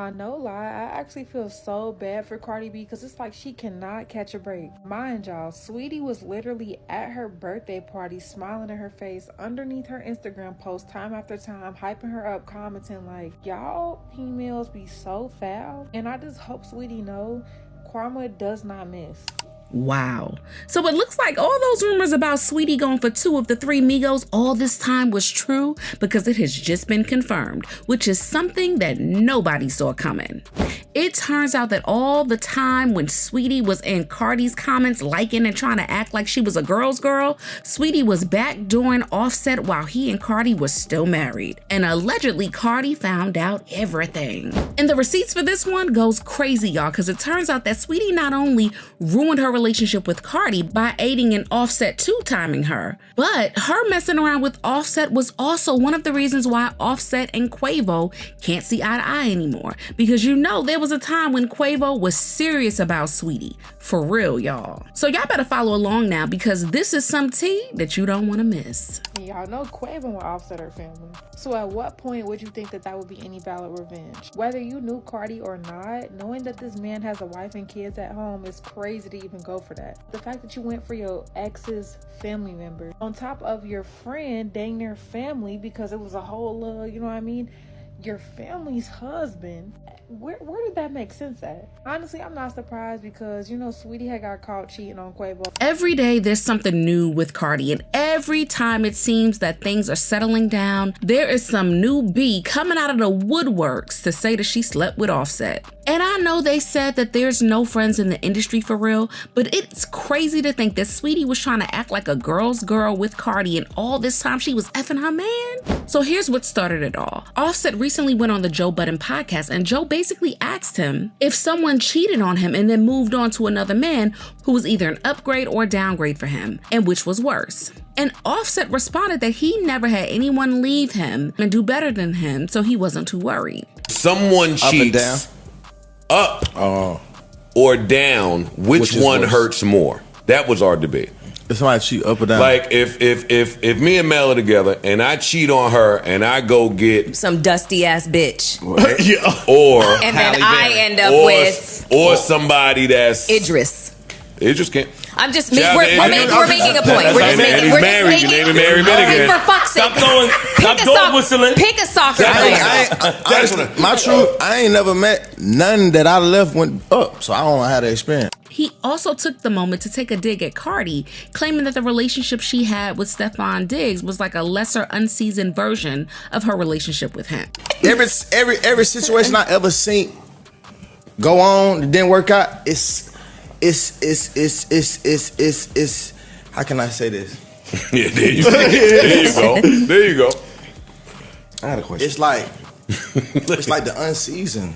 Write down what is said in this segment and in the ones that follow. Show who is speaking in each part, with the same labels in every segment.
Speaker 1: Nah, no lie, I actually feel so bad for Cardi B because it's like she cannot catch a break. Mind y'all, Saweetie was literally at her birthday party smiling in her face underneath her Instagram post time after time, hyping her up, commenting like, y'all females be so foul. And I just hope Saweetie know karma does not miss.
Speaker 2: Wow. So it looks like all those rumors about Saweetie going for 2 of the 3 Migos all this time was true because it has just been confirmed, which is something that nobody saw coming. It turns out that all the time when Saweetie was in Cardi's comments liking and trying to act like she was a girl's girl, Saweetie was backdooring Offset while he and Cardi was still married. And allegedly Cardi found out everything. And the receipts for this one goes crazy, y'all, because it turns out that Saweetie not only ruined her relationship with Cardi by aiding and Offset two-timing her, but her messing around with Offset was also one of the reasons why Offset and Quavo can't see eye to eye anymore. Because you know there was a time when Quavo was serious about Saweetie. For real, y'all. So y'all better follow along now because this is some tea that you don't want to miss.
Speaker 1: And y'all know Quavo will Offset her family. So at what point would you think that would be any valid revenge? Whether you knew Cardi or not, knowing that this man has a wife and kids at home is crazy to even go for that. The fact that you went for your ex's family member on top of your friend dang near family because it was a whole you know what I mean, your family's husband. Where did that make sense at? Honestly, I'm not surprised because, you know, Saweetie had got caught cheating on Quavo.
Speaker 2: Every day there's something new with Cardi, and every time it seems that things are settling down, there is some new B coming out of the woodworks to say that she slept with Offset. And I know they said that there's no friends in the industry for real, but it's crazy to think that Saweetie was trying to act like a girl's girl with Cardi and all this time she was effing her man. So here's what started it all. Offset recently went on the Joe Budden podcast and Joe basically asked him if someone cheated on him and then moved on to another man who was either an upgrade or downgrade for him, and which was worse. And Offset responded that he never had anyone leave him and do better than him, so he wasn't too worried.
Speaker 3: Someone cheats up or down, which one hurts more? That was our debate.
Speaker 4: If somebody cheat up or down.
Speaker 3: Like if me and Mel are together and I cheat on her and I go get
Speaker 5: some dusty ass bitch,
Speaker 3: or
Speaker 5: and then I end up
Speaker 3: with somebody that's
Speaker 5: Idris
Speaker 3: can't.
Speaker 5: I'm just we're making a point. We're just making. We're
Speaker 3: married.
Speaker 5: just
Speaker 3: You
Speaker 5: making.
Speaker 3: married men
Speaker 5: For fuck's sake!
Speaker 6: Stop throwing whistling.
Speaker 5: Pick a soccer player.
Speaker 4: My truth, I ain't never met none that I left went up, so I don't know how to experience.
Speaker 2: He also took the moment to take a dig at Cardi, claiming that the relationship she had with Stefan Diggs was like a lesser unseasoned version of her relationship with him.
Speaker 4: Every situation I ever seen go on that didn't work out, it's how can I say this?
Speaker 3: Yeah, there you go. There you go.
Speaker 4: I had a question. It's like the unseasoned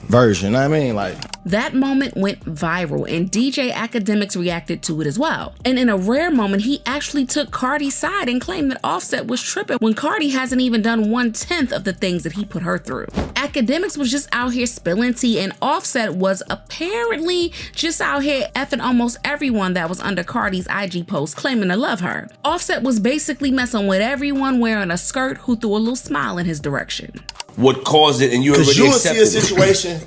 Speaker 4: version, you know what I mean? Like,
Speaker 2: that moment went viral and DJ Academiks reacted to it as well. And in a rare moment, he actually took Cardi's side and claimed that Offset was tripping when Cardi hasn't even done 1/10 of the things that he put her through. Academiks was just out here spilling tea and Offset was apparently just out here effing almost everyone that was under Cardi's IG post claiming to love her. Offset was basically messing with everyone wearing a skirt who threw a little smile in his direction.
Speaker 6: What caused it and you already accepted it.
Speaker 4: See a situation.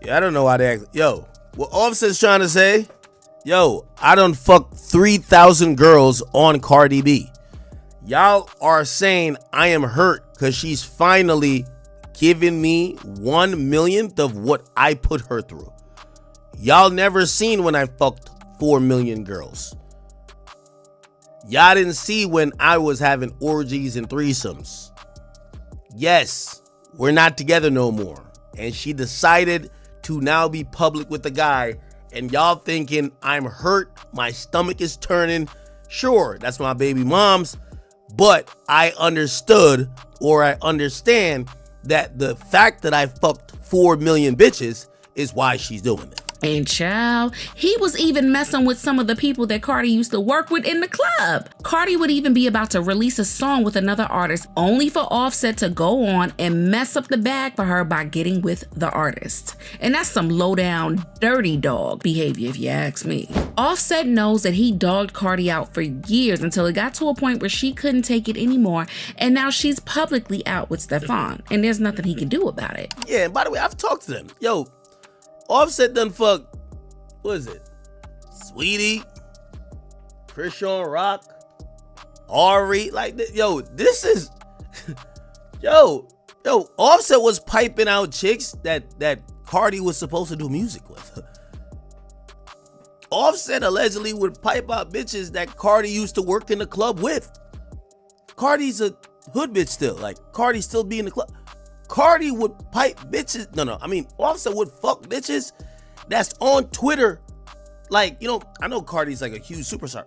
Speaker 7: Yeah, I don't know why they act. Yo, what Offset's trying to say? Yo, I done fucked 3,000 girls on Cardi B. Y'all are saying I am hurt because she's finally giving me 1/1,000,000th of what I put her through. Y'all never seen when I fucked 4 million girls. Y'all didn't see when I was having orgies and threesomes. Yes, we're not together no more. And she decided to now be public with the guy. And y'all thinking I'm hurt, my stomach is turning. Sure, that's my baby mom's. But I understood, or I understand, that the fact that I fucked 4 million bitches is why she's doing it.
Speaker 2: And child, he was even messing with some of the people that Cardi used to work with in the club. Cardi would even be about to release a song with another artist only for Offset to go on and mess up the bag for her by getting with the artist. And that's some low down, dirty dog behavior if you ask me. Offset knows that he dogged Cardi out for years until it got to a point where she couldn't take it anymore, and now she's publicly out with Stefan, and there's nothing he can do about it.
Speaker 7: Yeah, and by the way, I've talked to them. Yo, Offset done fuck, what is it? Saweetie, Krishan Rock, Ari, like, yo, this is, yo, Offset was piping out chicks that Cardi was supposed to do music with. Offset allegedly would pipe out bitches that Cardi used to work in the club with. Cardi's a hood bitch still, like, Cardi still be in the club. Cardi would pipe bitches. Offset would fuck bitches that's on Twitter. Like, I know Cardi's like a huge superstar.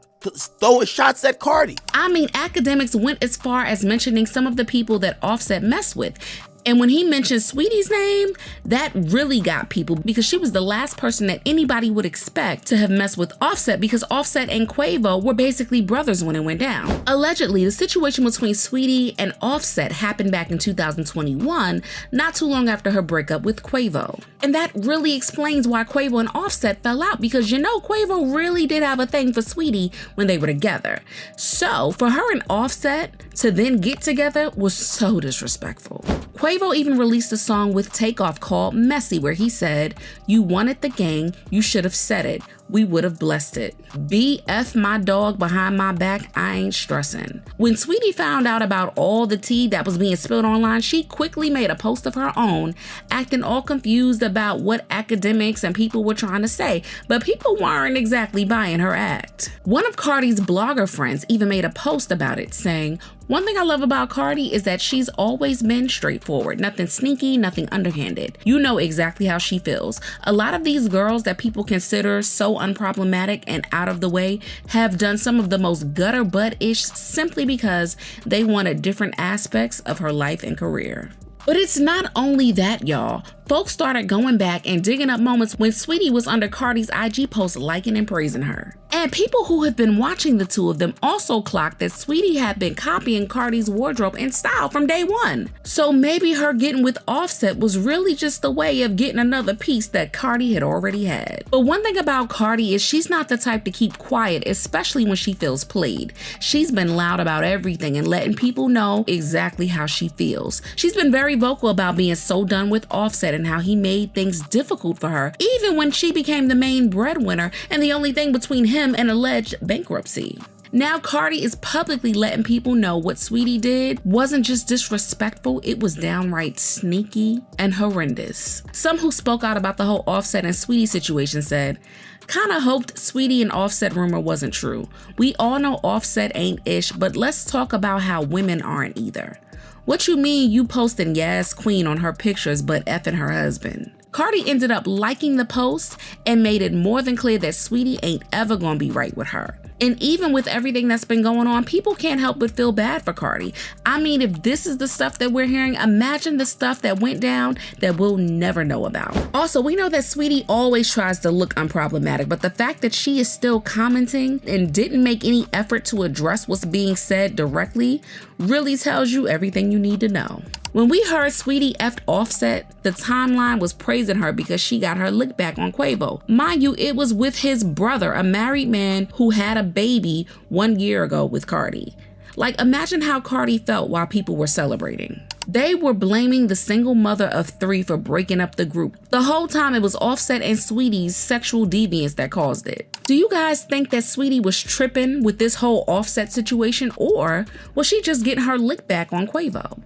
Speaker 7: Throwing shots at Cardi.
Speaker 2: Academiks went as far as mentioning some of the people that Offset messed with. And when he mentioned Saweetie's name, that really got people because she was the last person that anybody would expect to have messed with Offset because Offset and Quavo were basically brothers when it went down. Allegedly, the situation between Saweetie and Offset happened back in 2021, not too long after her breakup with Quavo. And that really explains why Quavo and Offset fell out because Quavo really did have a thing for Saweetie when they were together. So for her and Offset to then get together was so disrespectful. Quavo even released a song with Takeoff called Messy, where he said, "You wanted the gang, you should have said it. We would have blessed it. BF my dog behind my back, I ain't stressing." When Saweetie found out about all the tea that was being spilled online, she quickly made a post of her own, acting all confused about what Academiks and people were trying to say, but people weren't exactly buying her act. One of Cardi's blogger friends even made a post about it, saying, "One thing I love about Cardi is that she's always been straightforward, nothing sneaky, nothing underhanded. You know exactly how she feels. A lot of these girls that people consider so unproblematic and out of the way have done some of the most gutter butt-ish simply because they wanted different aspects of her life and career." But it's not only that, y'all. Folks started going back and digging up moments when Saweetie was under Cardi's IG post liking and praising her. And people who have been watching the two of them also clocked that Saweetie had been copying Cardi's wardrobe and style from day one. So maybe her getting with Offset was really just a way of getting another piece that Cardi had already had. But one thing about Cardi is she's not the type to keep quiet, especially when she feels played. She's been loud about everything and letting people know exactly how she feels. She's been very vocal about being so done with Offset and how he made things difficult for her, even when she became the main breadwinner and the only thing between him and alleged bankruptcy. Now Cardi is publicly letting people know what Saweetie did wasn't just disrespectful, it was downright sneaky and horrendous. Some who spoke out about the whole Offset and Saweetie situation said, "Kinda hoped Saweetie and Offset rumor wasn't true. We all know Offset ain't ish, but let's talk about how women aren't either. What you mean you posting Yas Queen on her pictures but effing her husband?" Cardi ended up liking the post and made it more than clear that Saweetie ain't ever gonna be right with her. And even with everything that's been going on, people can't help but feel bad for Cardi. If this is the stuff that we're hearing, imagine the stuff that went down that we'll never know about. Also, we know that Saweetie always tries to look unproblematic, but the fact that she is still commenting and didn't make any effort to address what's being said directly really tells you everything you need to know. When we heard Saweetie effed Offset, the timeline was praising her because she got her lick back on Quavo. Mind you, it was with his brother, a married man who had a baby 1 year ago with Cardi. Like, imagine how Cardi felt while people were celebrating. They were blaming the single mother of 3 for breaking up the group. The whole time it was Offset and Saweetie's sexual deviance that caused it. Do you guys think that Saweetie was tripping with this whole Offset situation, or was she just getting her lick back on Quavo?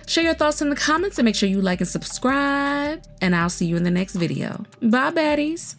Speaker 2: Share your thoughts in the comments and make sure you like and subscribe, and I'll see you in the next video. Bye, baddies.